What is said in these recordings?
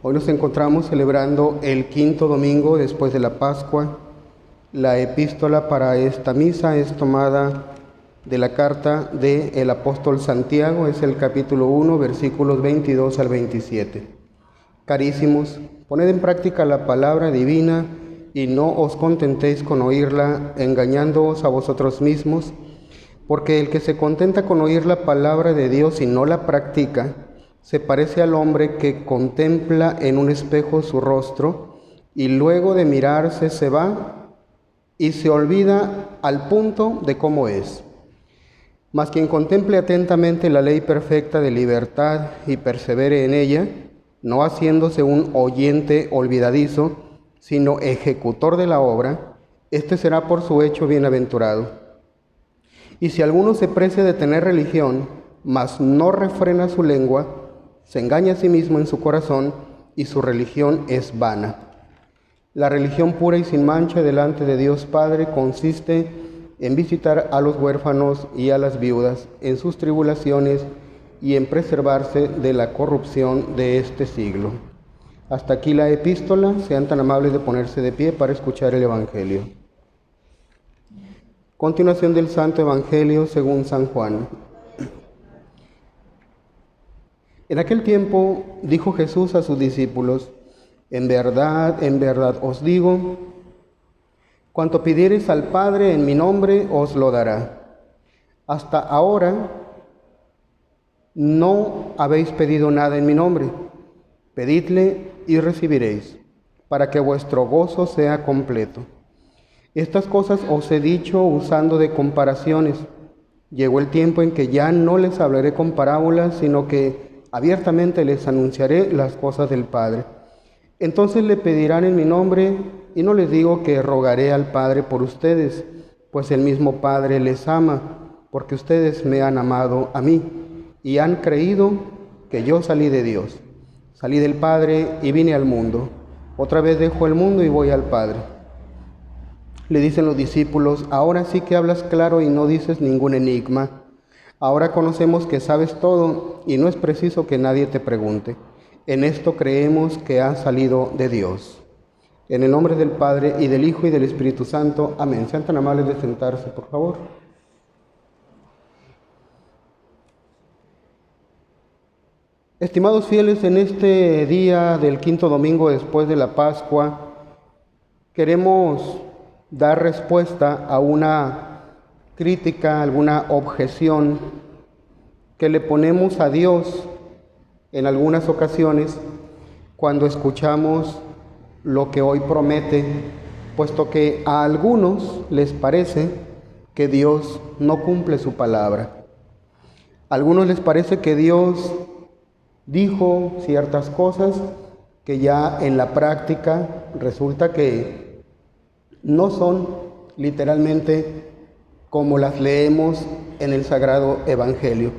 Hoy nos encontramos celebrando el quinto domingo después de la Pascua. La epístola para esta misa es tomada de la carta del apóstol Santiago, es el capítulo 1, versículos 22 al 27. Carísimos, poned en práctica la palabra divina y no os contentéis con oírla, engañándoos a vosotros mismos, porque el que se contenta con oír la palabra de Dios y no la practica, se parece al hombre que contempla en un espejo su rostro y luego de mirarse se va y se olvida al punto de cómo es. Mas quien contemple atentamente la ley perfecta de libertad y persevere en ella, no haciéndose un oyente olvidadizo, sino ejecutor de la obra, éste será por su hecho bienaventurado. Y si alguno se precia de tener religión, mas no refrena su lengua, se engaña a sí mismo en su corazón y su religión es vana. La religión pura y sin mancha delante de Dios Padre consiste en visitar a los huérfanos y a las viudas en sus tribulaciones y en preservarse de la corrupción de este siglo. Hasta aquí la epístola. Sean tan amables de ponerse de pie para escuchar el Evangelio. Continuación del Santo Evangelio según San Juan. En aquel tiempo dijo Jesús a sus discípulos: en verdad os digo, cuanto pidiereis al Padre en mi nombre, os lo dará. Hasta ahora no habéis pedido nada en mi nombre. Pedidle y recibiréis, para que vuestro gozo sea completo. Estas cosas os he dicho usando de comparaciones. Llegó el tiempo en que ya no les hablaré con parábolas, sino que abiertamente les anunciaré las cosas del Padre. Entonces le pedirán en mi nombre, y no les digo que rogaré al Padre por ustedes, pues el mismo Padre les ama, porque ustedes me han amado a mí, y han creído que yo salí de Dios. Salí del Padre y vine al mundo. Otra vez dejo el mundo y voy al Padre. Le dicen los discípulos: ahora sí que hablas claro y no dices ningún enigma. Ahora conocemos que sabes todo y no es preciso que nadie te pregunte. En esto creemos que has salido de Dios. En el nombre del Padre, y del Hijo, y del Espíritu Santo. Amén. Sean tan amables de sentarse, por favor. Estimados fieles, en este día del quinto domingo después de la Pascua, queremos dar respuesta a una crítica, alguna objeción que le ponemos a Dios en algunas ocasiones cuando escuchamos lo que hoy promete, puesto que a algunos les parece que Dios no cumple su palabra. A algunos les parece que Dios dijo ciertas cosas que ya en la práctica resulta que no son literalmente como las leemos en el Sagrado Evangelio.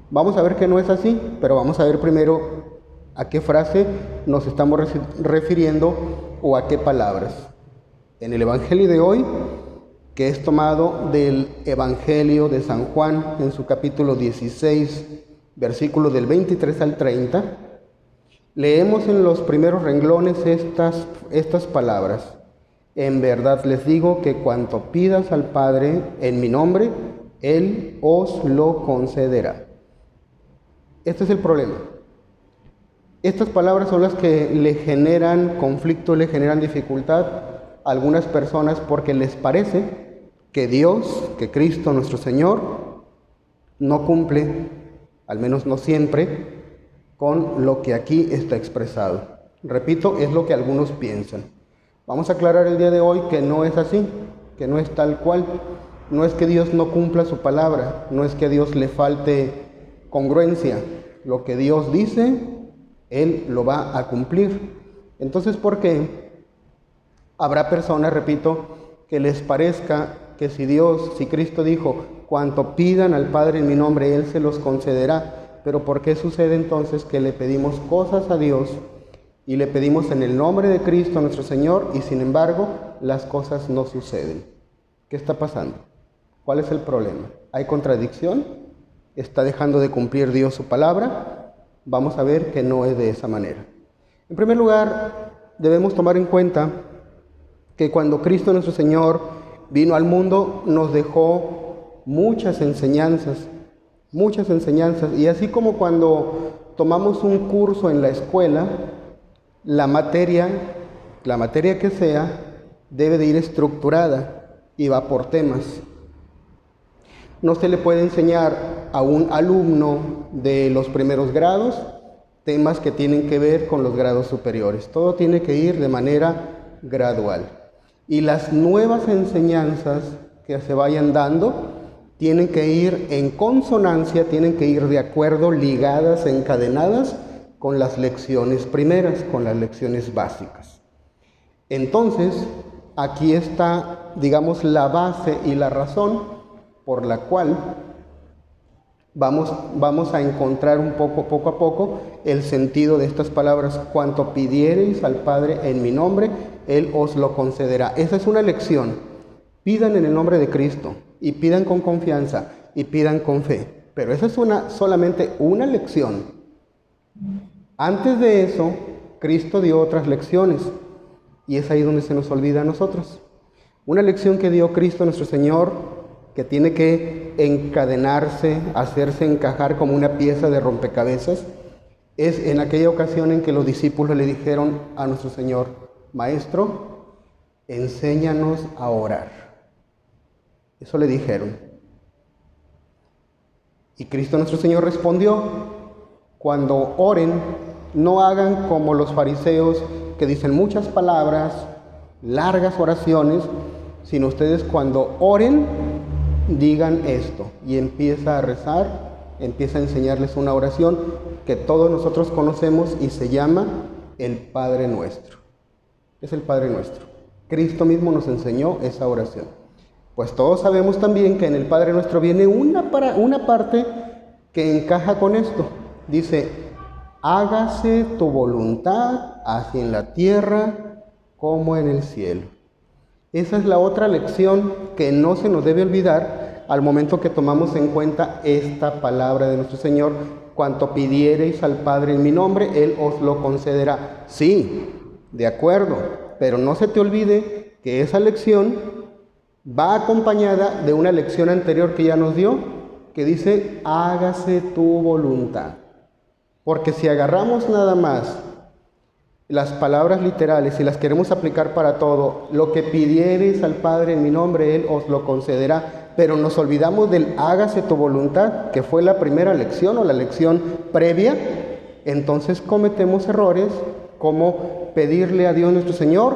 Vamos a ver que no es así, pero vamos a ver primero a qué frase nos estamos refiriendo o a qué palabras. En el Evangelio de hoy, que es tomado del Evangelio de San Juan, en su capítulo 16, versículos del 23 al 30, leemos en los primeros renglones estas palabras: en verdad les digo que cuanto pidas al Padre en mi nombre, Él os lo concederá. Este es el problema. Estas palabras son las que le generan conflicto, le generan dificultad a algunas personas, porque les parece que Dios, que Cristo nuestro Señor, no cumple, al menos no siempre, con lo que aquí está expresado. Repito, es lo que algunos piensan. Vamos a aclarar el día de hoy que no es así, que no es tal cual. No es que Dios no cumpla su palabra, no es que a Dios le falte congruencia. Lo que Dios dice, Él lo va a cumplir. Entonces, ¿por qué habrá personas, repito, que les parezca que si Cristo dijo, cuanto pidan al Padre en mi nombre, Él se los concederá? Pero ¿por qué sucede entonces que le pedimos cosas a Dios y le pedimos en el nombre de Cristo nuestro Señor, y sin embargo las cosas no suceden? ¿Qué está pasando? ¿Cuál es el problema? ¿Hay contradicción? ¿Está dejando de cumplir Dios su palabra? Vamos a ver que no es de esa manera. En primer lugar, debemos tomar en cuenta que cuando Cristo nuestro Señor vino al mundo, nos dejó muchas enseñanzas, y así como cuando tomamos un curso en la escuela, la materia que sea, debe de ir estructurada y va por temas. No se le puede enseñar a un alumno de los primeros grados temas que tienen que ver con los grados superiores. Todo tiene que ir de manera gradual. Y las nuevas enseñanzas que se vayan dando tienen que ir en consonancia, tienen que ir de acuerdo, ligadas, encadenadas con las lecciones primeras, con las lecciones básicas. Entonces, aquí está, digamos, la base y la razón por la cual vamos a encontrar poco a poco el sentido de estas palabras. Cuanto pidiereis al Padre en mi nombre, Él os lo concederá. Esa es una lección. Pidan en el nombre de Cristo, y pidan con confianza, y pidan con fe. Pero esa es solamente una lección. Antes de eso, Cristo dio otras lecciones, y es ahí donde se nos olvida a nosotros. Una lección que dio Cristo nuestro Señor, que tiene que encadenarse, hacerse encajar como una pieza de rompecabezas, es en aquella ocasión en que los discípulos le dijeron a nuestro Señor: Maestro, enséñanos a orar. Eso le dijeron. Y Cristo nuestro Señor respondió: cuando oren, no hagan como los fariseos que dicen muchas palabras, largas oraciones, sino ustedes cuando oren, digan esto. Y empieza a rezar, empieza a enseñarles una oración que todos nosotros conocemos y se llama el Padre Nuestro. Es el Padre Nuestro. Cristo mismo nos enseñó esa oración. Pues todos sabemos también que en el Padre Nuestro viene una parte que encaja con esto. Dice: hágase tu voluntad, así en la tierra como en el cielo. Esa es la otra lección que no se nos debe olvidar al momento que tomamos en cuenta esta palabra de nuestro Señor: cuanto pidiereis al Padre en mi nombre, Él os lo concederá. Sí, de acuerdo, pero no se te olvide que esa lección va acompañada de una lección anterior que ya nos dio, que dice: hágase tu voluntad. Porque si agarramos nada más las palabras literales y las queremos aplicar para todo, lo que pidiereis al Padre en mi nombre, Él os lo concederá, pero nos olvidamos del hágase tu voluntad, que fue la primera lección o la lección previa, entonces cometemos errores como pedirle a Dios nuestro Señor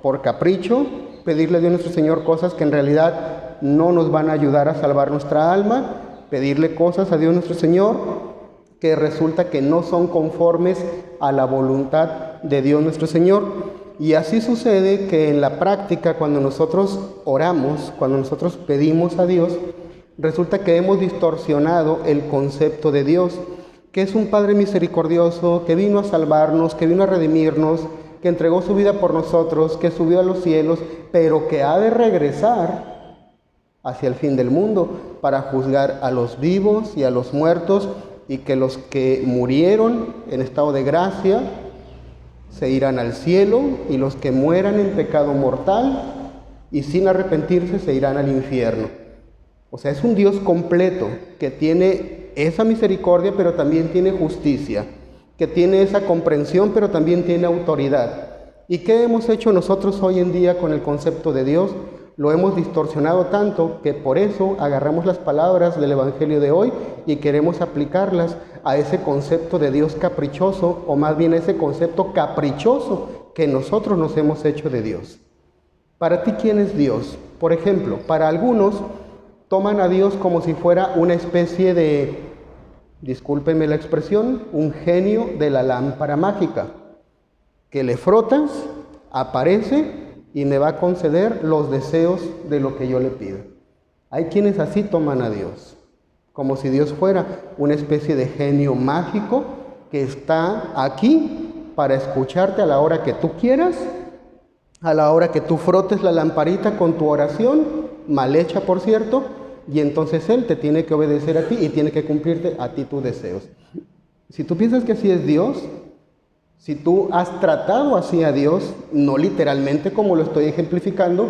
por capricho, pedirle a Dios nuestro Señor cosas que en realidad no nos van a ayudar a salvar nuestra alma, pedirle cosas a Dios nuestro Señor que resulta que no son conformes a la voluntad de Dios nuestro Señor. Y así sucede que en la práctica, cuando nosotros oramos, cuando nosotros pedimos a Dios, resulta que hemos distorsionado el concepto de Dios, que es un Padre misericordioso, que vino a salvarnos, que vino a redimirnos, que entregó su vida por nosotros, que subió a los cielos, pero que ha de regresar hacia el fin del mundo para juzgar a los vivos y a los muertos, y que los que murieron en estado de gracia se irán al cielo, y los que mueran en pecado mortal y sin arrepentirse se irán al infierno. O sea, es un Dios completo que tiene esa misericordia, pero también tiene justicia, que tiene esa comprensión, pero también tiene autoridad. ¿Y qué hemos hecho nosotros hoy en día con el concepto de Dios? Lo hemos distorsionado tanto que por eso agarramos las palabras del Evangelio de hoy y queremos aplicarlas a ese concepto de Dios caprichoso, o más bien a ese concepto caprichoso que nosotros nos hemos hecho de Dios. Para ti, ¿quién es Dios? Por ejemplo, para algunos toman a Dios como si fuera una especie de, discúlpenme la expresión, un genio de la lámpara mágica, que le frotas, aparece y me va a conceder los deseos de lo que yo le pido. Hay quienes así toman a Dios, como si Dios fuera una especie de genio mágico que está aquí para escucharte a la hora que tú quieras, a la hora que tú frotes la lamparita con tu oración, mal hecha por cierto, y entonces Él te tiene que obedecer a ti y tiene que cumplirte a ti tus deseos. Si tú piensas que así es Dios, Si tú has tratado así a Dios, no literalmente como lo estoy ejemplificando,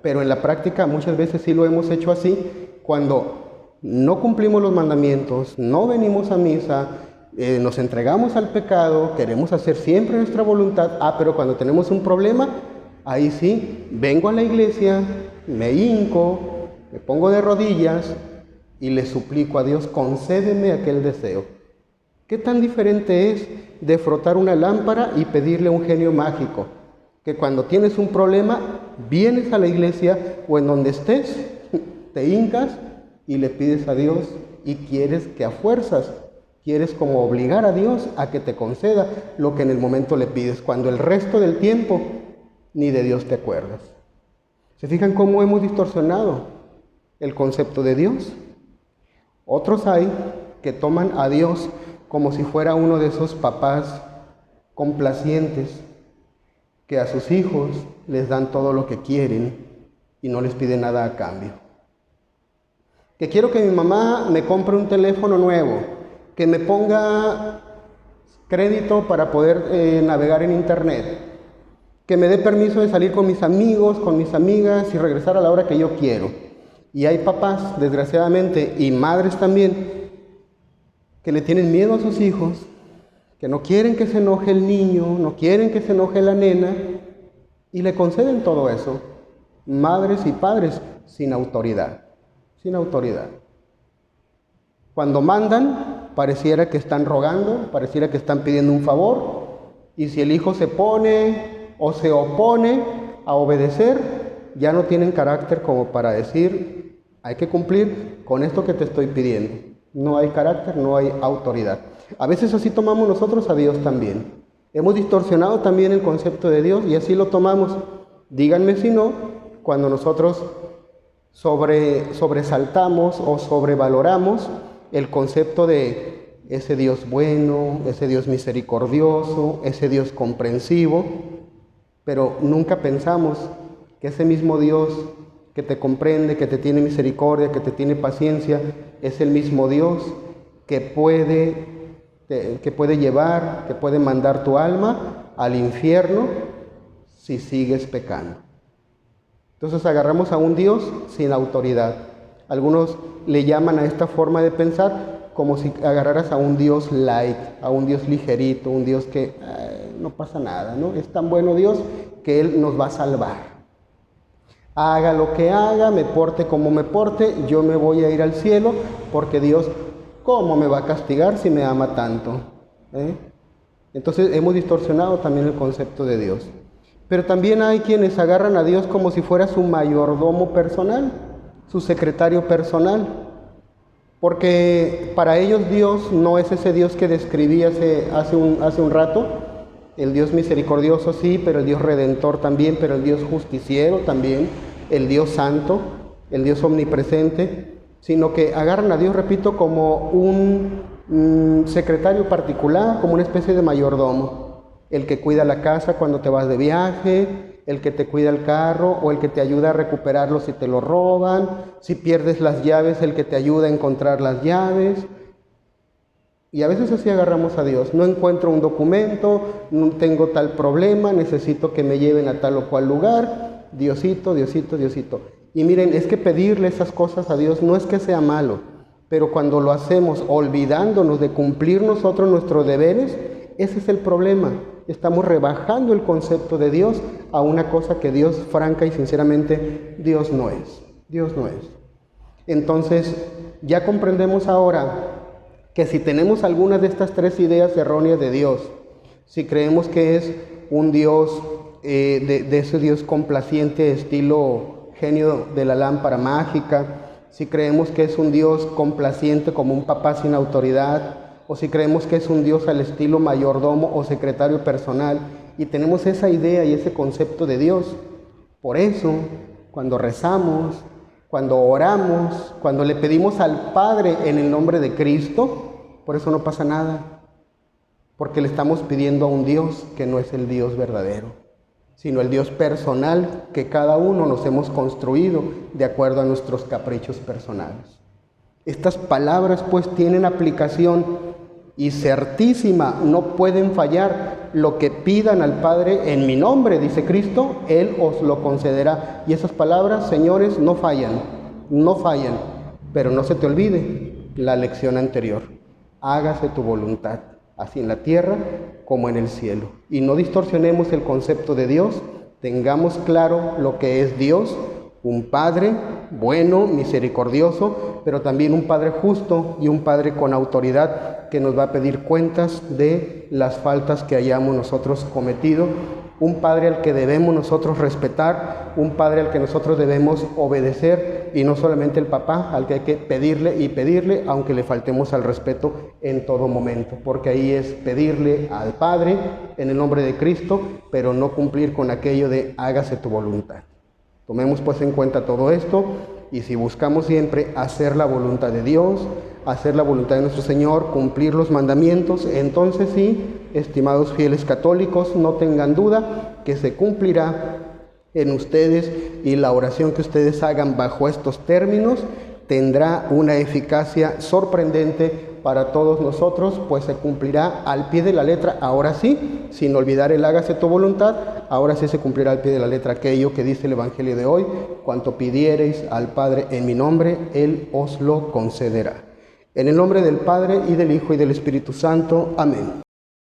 pero en la práctica muchas veces sí lo hemos hecho así, cuando no cumplimos los mandamientos, no venimos a misa, nos entregamos al pecado, queremos hacer siempre nuestra voluntad, pero cuando tenemos un problema, ahí sí, vengo a la iglesia, me hinco, me pongo de rodillas y le suplico a Dios, concédeme aquel deseo. ¿Qué tan diferente es de frotar una lámpara y pedirle a un genio mágico? Que cuando tienes un problema, vienes a la iglesia o en donde estés, te hincas y le pides a Dios y quieres que a fuerzas, quieres como obligar a Dios a que te conceda lo que en el momento le pides, cuando el resto del tiempo ni de Dios te acuerdas. ¿Se fijan cómo hemos distorsionado el concepto de Dios? Otros hay que toman a Dios como si fuera uno de esos papás complacientes que a sus hijos les dan todo lo que quieren y no les piden nada a cambio. Que quiero que mi mamá me compre un teléfono nuevo, que me ponga crédito para poder navegar en internet, que me dé permiso de salir con mis amigos, con mis amigas y regresar a la hora que yo quiero. Y hay papás, desgraciadamente, y madres también, que le tienen miedo a sus hijos, que no quieren que se enoje el niño, no quieren que se enoje la nena, y le conceden todo eso. Madres y padres sin autoridad, sin autoridad. Cuando mandan, pareciera que están rogando, pareciera que están pidiendo un favor, y si el hijo se pone o se opone a obedecer, ya no tienen carácter como para decir, hay que cumplir con esto que te estoy pidiendo. No hay carácter, no hay autoridad. A veces así tomamos nosotros a Dios también. Hemos distorsionado también el concepto de Dios y así lo tomamos. Díganme si no, cuando nosotros sobresaltamos o sobrevaloramos el concepto de ese Dios bueno, ese Dios misericordioso, ese Dios comprensivo, pero nunca pensamos que ese mismo Dios que te comprende, que te tiene misericordia, que te tiene paciencia, es el mismo Dios que puede llevar, que puede mandar tu alma al infierno si sigues pecando. Entonces agarramos a un Dios sin autoridad. Algunos le llaman a esta forma de pensar como si agarraras a un Dios light, a un Dios ligerito, un Dios que no pasa nada, ¿no? Es tan bueno Dios que Él nos va a salvar. Haga lo que haga, me porte como me porte, yo me voy a ir al cielo porque Dios, ¿cómo me va a castigar si me ama tanto? Entonces hemos distorsionado también el concepto de Dios. Pero también hay quienes agarran a Dios como si fuera su mayordomo personal, su secretario personal. Porque para ellos Dios no es ese Dios que describí hace un rato, el Dios misericordioso sí, pero el Dios redentor también, pero el Dios justiciero también, el Dios santo, el Dios omnipresente, sino que agarran a Dios, repito, como un secretario particular, como una especie de mayordomo, el que cuida la casa cuando te vas de viaje, el que te cuida el carro o el que te ayuda a recuperarlo si te lo roban, si pierdes las llaves, el que te ayuda a encontrar las llaves. Y a veces así agarramos a Dios. No encuentro un documento, no tengo tal problema, necesito que me lleven a tal o cual lugar. Diosito, Diosito, Diosito. Y miren, es que pedirle esas cosas a Dios no es que sea malo, pero cuando lo hacemos olvidándonos de cumplir nosotros nuestros deberes, ese es el problema. Estamos rebajando el concepto de Dios a una cosa que Dios, franca y sinceramente, Dios no es. Dios no es. Entonces, ya comprendemos ahora que si tenemos alguna de estas tres ideas erróneas de Dios, si creemos que es un Dios, de ese Dios complaciente estilo genio de la lámpara mágica, si creemos que es un Dios complaciente como un papá sin autoridad, o si creemos que es un Dios al estilo mayordomo o secretario personal, y tenemos esa idea y ese concepto de Dios, por eso, cuando rezamos, cuando oramos, cuando le pedimos al Padre en el nombre de Cristo, por eso no pasa nada, porque le estamos pidiendo a un Dios que no es el Dios verdadero, sino el Dios personal que cada uno nos hemos construido de acuerdo a nuestros caprichos personales. Estas palabras pues tienen aplicación y certísima, no pueden fallar lo que pidan al Padre en mi nombre, dice Cristo, Él os lo concederá. Y esas palabras, señores, no fallan, pero no se te olvide la lección anterior. Hágase tu voluntad, así en la tierra como en el cielo. Y no distorsionemos el concepto de Dios, tengamos claro lo que es Dios, un Padre bueno, misericordioso, pero también un Padre justo y un Padre con autoridad que nos va a pedir cuentas de las faltas que hayamos nosotros cometido, un Padre al que debemos nosotros respetar, un Padre al que nosotros debemos obedecer, y no solamente el papá al que hay que pedirle y pedirle, aunque le faltemos al respeto en todo momento, porque ahí es pedirle al Padre en el nombre de Cristo, pero no cumplir con aquello de hágase tu voluntad. Tomemos pues en cuenta todo esto, y si buscamos siempre hacer la voluntad de Dios, hacer la voluntad de nuestro Señor, cumplir los mandamientos, entonces sí, estimados fieles católicos, no tengan duda que se cumplirá en ustedes, y la oración que ustedes hagan bajo estos términos tendrá una eficacia sorprendente para todos nosotros, pues se cumplirá al pie de la letra, ahora sí, sin olvidar el hágase tu voluntad, ahora sí se cumplirá al pie de la letra aquello que dice el Evangelio de hoy: cuanto pidiereis al Padre en mi nombre, Él os lo concederá. En el nombre del Padre, y del Hijo, y del Espíritu Santo. Amén.